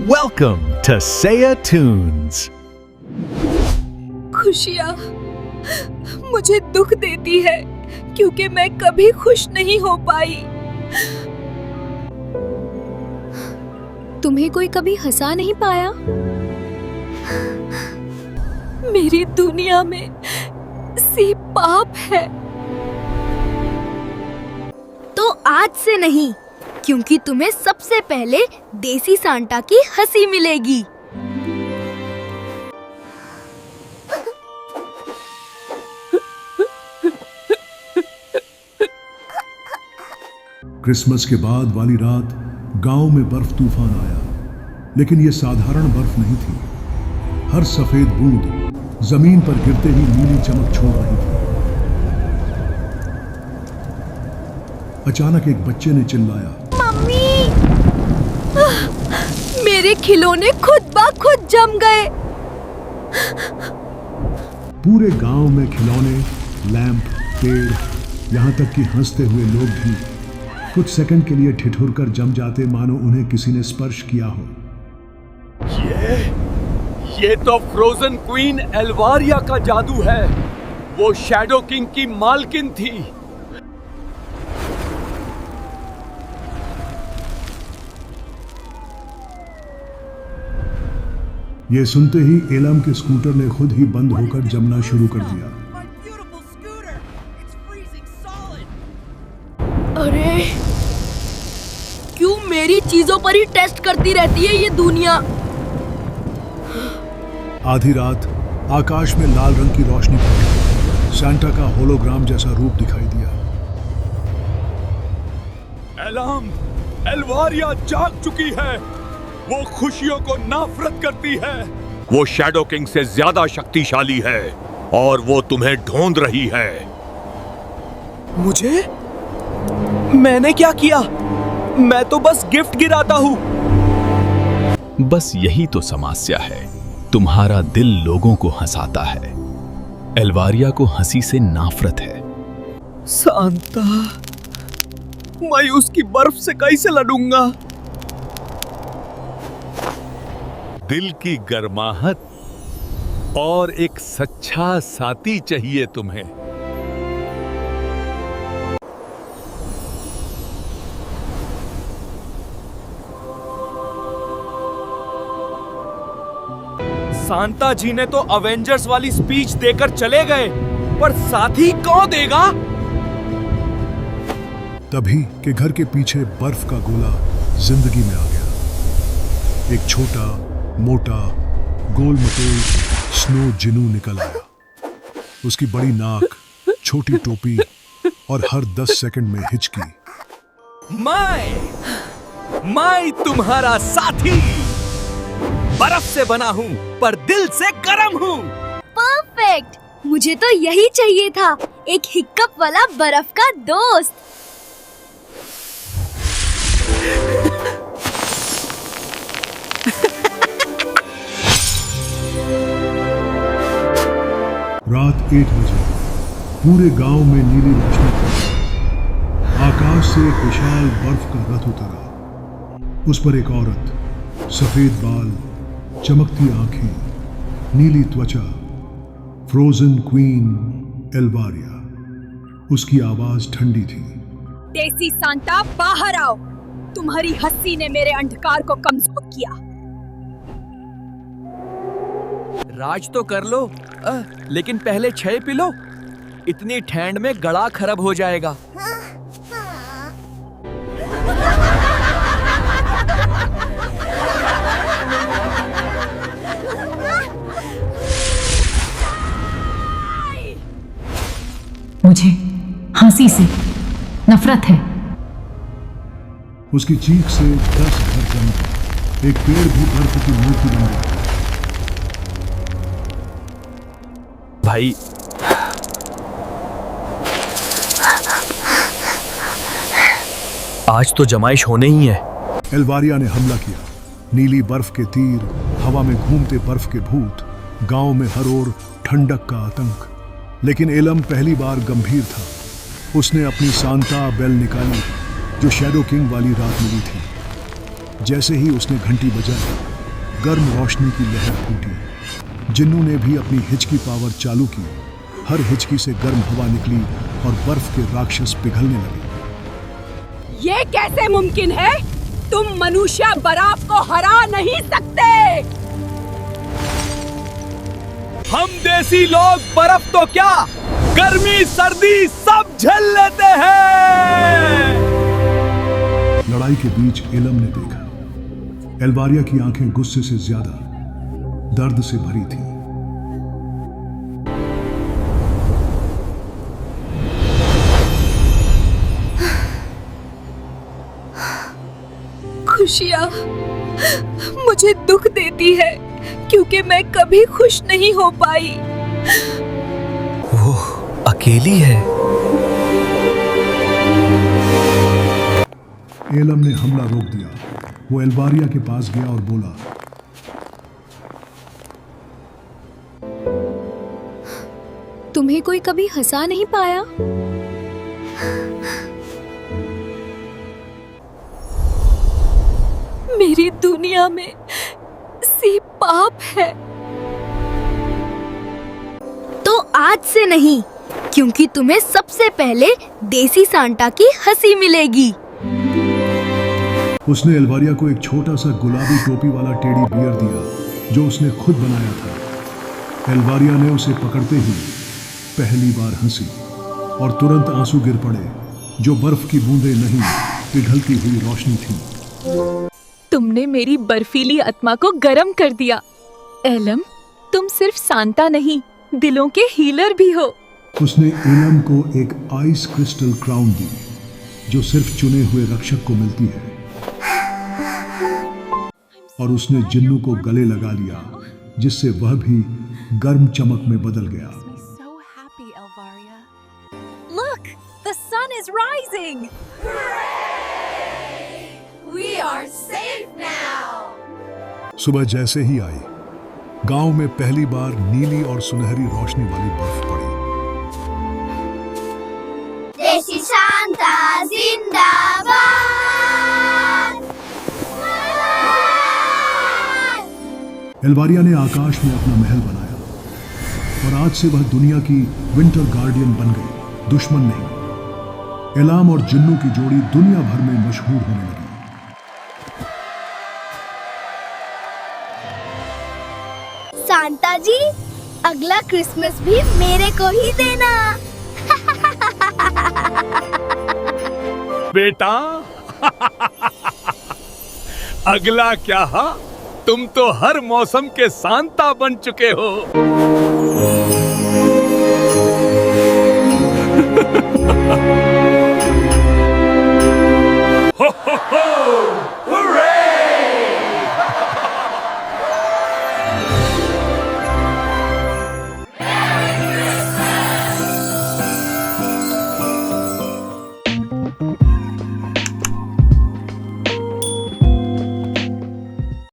Welcome to Saya Tunes. खुशियाँ मुझे दुख देती है क्योंकि मैं कभी खुश नहीं हो पाई। तुम्हें कोई कभी हंसा नहीं पाया? मेरी दुनिया में सिर्फ पाप है। तो आज से नहीं, क्योंकि तुम्हें सबसे पहले देसी सांता की हंसी मिलेगी। क्रिसमस के बाद वाली रात गांव में बर्फ तूफान आया, लेकिन यह साधारण बर्फ नहीं थी। हर सफेद बूंद जमीन पर गिरते ही नीली चमक छोड़ रही थी। अचानक एक बच्चे ने चिल्लाया, मम्मी! मेरे खिलौने खुद ब खुद जम गए। पूरे गांव में खिलौने, लैंप, पेड़, यहाँ तक कि हंसते हुए लोग भी कुछ सेकंड के लिए ठिठुर कर जम जाते, मानो उन्हें किसी ने स्पर्श किया हो। ये तो फ्रोजन क्वीन एल्वारिया का जादू है। वो शैडो किंग की मालकिन थी। ये सुनते ही एलम के स्कूटर ने खुद ही बंद होकर जमना शुरू कर दिया। अरे क्यों मेरी चीजों पर ही टेस्ट करती रहती है ये दुनिया। आधी रात आकाश में लाल रंग की रोशनी फैली। सांता का होलोग्राम जैसा रूप दिखाई दिया। एलम, एल्वारिया जाग चुकी है। वो खुशियों को नफरत करती है। वो शैडो किंग से ज्यादा शक्तिशाली है और वो तुम्हें ढूंढ रही है। मुझे? मैंने क्या किया? मैं तो बस गिफ्ट गिराता हूँ। बस यही तो समस्या है। तुम्हारा दिल लोगों को हंसाता है। एल्वारिया को हंसी से नफरत है। सांता, मैं उसकी बर्फ से कैसे लड़ूंगा? दिल की गर्माहट और एक सच्चा साथी चाहिए तुम्हें। सांता जी ने तो अवेंजर्स वाली स्पीच देकर चले गए, पर साथी कौन देगा? तभी के घर के पीछे बर्फ का गोला जिंदगी में आ गया। एक छोटा, मोटा, गोल मटोल स्नो जिनू निकल आया। उसकी बड़ी नाक, छोटी टोपी और हर 10 सेकंड में हिचकी। मैं तुम्हारा साथी। बर्फ से बना हूँ पर दिल से गर्म हूँ। परफेक्ट! मुझे तो यही चाहिए था, एक हिक्कप वाला बर्फ का दोस्त। रात 1 बजे पूरे गांव में नीली रोशनी थी। आकाश से एक विशाल बर्फ का रथ उतरा। उस पर एक औरत, सफेद बाल, चमकती आंखें, नीली त्वचा, फ्रोजन क्वीन एल्वारिया। उसकी आवाज ठंडी थी। देसी सांता, बाहर आओ। तुम्हारी हंसी ने मेरे अंधकार को कमजोर किया। राज तो कर लो, लेकिन पहले चाय पी लो। इतनी ठंड में गला खराब हो जाएगा। मुझे हंसी से नफरत है। उसकी चीख से 10 घर जम गए। एक पेड़ भी बर्फ की मूर्ति बन गया। भाई, आज तो जमाइश होने ही है। एल्वारिया ने हमला किया। नीली बर्फ के तीर, हवा में घूमते बर्फ के भूत, गांव में हर ओर ठंडक का आतंक। लेकिन एलम पहली बार गंभीर था। उसने अपनी सांता बेल निकाली जो शैडो किंग वाली रात मिली थी। जैसे ही उसने घंटी बजाई, गर्म रोशनी की लहर फूटी। जिन्नों ने भी अपनी हिचकी पावर चालू की। हर हिचकी से गर्म हवा निकली और बर्फ के राक्षस पिघलने लगे। ये कैसे मुमकिन है? तुम मनुष्य बर्फ को हरा नहीं सकते। हम देसी लोग बर्फ तो क्या, गर्मी सर्दी सब झेल लेते हैं। लड़ाई के बीच एलम ने देखा। एल्वारिया की आंखें गुस्से से ज्यादा दर्द से भरी थी। खुशियाँ मुझे दुख देती है क्योंकि मैं कभी खुश नहीं हो पाई। वो अकेली है। एलम ने हमला रोक दिया। वो एल्वारिया के पास गया और बोला, तुम्हें कोई कभी हंसा नहीं पाया? मेरी दुनिया में सिर्फ पाप है। तो आज से नहीं, क्योंकि तुम्हें सबसे पहले देसी सांता की हंसी मिलेगी। उसने एल्वारिया को एक छोटा सा गुलाबी टोपी वाला टेडी बियर दिया जो उसने खुद बनाया था। एल्वारिया ने उसे पकड़ते ही पहली बार हंसी और तुरंत आंसू गिर पड़े जो बर्फ की बूंदें नहीं, पिघलती हुई रोशनी थी। तुमने मेरी बर्फीली आत्मा को गर्म कर दिया। एलम, तुम सिर्फ सांता नहीं, दिलों के हीलर भी हो। उसने एलम को एक आइस क्रिस्टल क्राउन दी जो सिर्फ चुने हुए रक्षक को मिलती है, और उसने जिन्नू को गले लगा लिया जिससे वह भी गर्म चमक में बदल गया। Look, the sun is rising. We are safe now. सुबह जैसे ही आई, गांव में पहली बार नीली और सुनहरी रोशनी वाली बर्फ पड़ी। देसी सांता जिंदाबाद। एल्वारिया ने आकाश में अपना महल बनाया और आज से वह दुनिया की विंटर गार्डियन बन गई, दुश्मन नहीं। एलाम और जिन्नू की जोड़ी दुनिया भर में मशहूर होने लगी। सांता जी, अगला क्रिसमस भी मेरे को ही देना। बेटा अगला क्या? तुम तो हर मौसम के सांता बन चुके हो।